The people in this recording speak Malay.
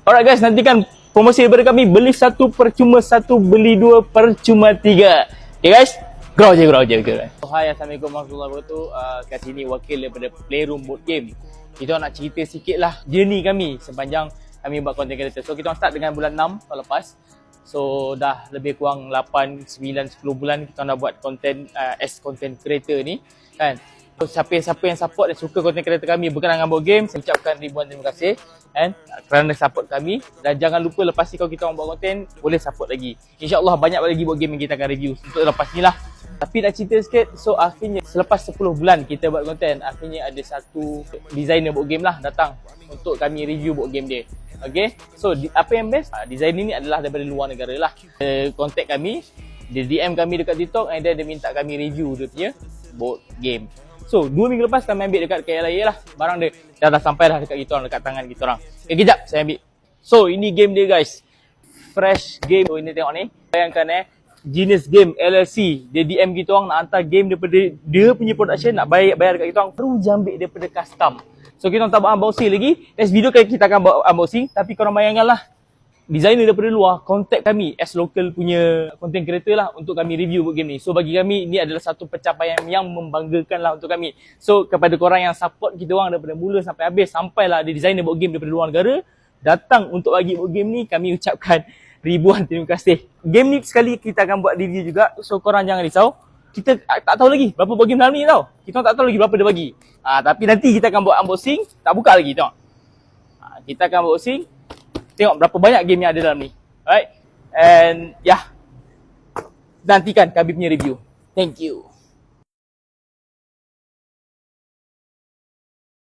Alright guys, nantikan promosi daripada kami. Beli satu percuma satu, beli dua percuma tiga. Okay guys, grow je. Hai, Assalamualaikum warahmatullahi wabarakatuh. Kat sini wakil daripada Playroom Board Game. Kita nak cerita sikit lah journey kami sepanjang kami buat content creator. So kita start dengan bulan 6 tahun lepas. So dah lebih kurang 8, 9, 10 bulan kita dah buat content as content creator ni kan. So, siapa yang support dan suka content creator kami berkenaan dengan board game, saya ucapkan ribuan terima kasih kan kerana support kami. Dan jangan lupa lepas ni kalau kita orang buat content, boleh support lagi. InsyaAllah banyak lagi board game yang kita akan review untuk lepas ni lah. Tapi nak cerita sikit, so akhirnya selepas 10 bulan kita buat content, akhirnya ada satu designer board game lah datang untuk kami review board game dia. Okay, so apa yang best? Designer ni adalah daripada luar negara lah. Contact kami, dia DM kami dekat TikTok and then dia minta kami review dia punya board game. So 2 minggu lepas kami ambil dekat KLIA lah. Barang dia dah sampai dah dekat kita orang, dekat tangan kita orang. Okay, kejap saya ambil. So ini game dia guys, fresh game. So ini tengok ni, bayangkan Genius Game LLC, dia DM kita orang nak hantar game daripada dia punya production, nak bayar dekat kita orang, baru je ambil daripada custom. So kita orang tak buat unboxing lagi. Next video kita akan buat unboxing. Tapi korang bayangkanlah, designer daripada luar contact kami as local punya content creator lah untuk kami review board game ni. So bagi kami ni adalah satu pencapaian yang membanggakan lah untuk kami. So kepada korang yang support kita orang daripada mula sampai habis, sampailah ada designer board game daripada luar negara datang untuk bagi board game ni, kami ucapkan ribuan terima kasih. Game ni sekali kita akan buat review juga. So korang jangan risau. Kita tak tahu lagi berapa board game dalam ni tau. Kita tak tahu lagi berapa dia bagi. Tapi nanti kita akan buat unboxing. Tak buka lagi tengok. Kita akan unboxing. Tengok berapa banyak game yang ada dalam ni. Alright. And yeah, nantikan kami punya review. Thank you.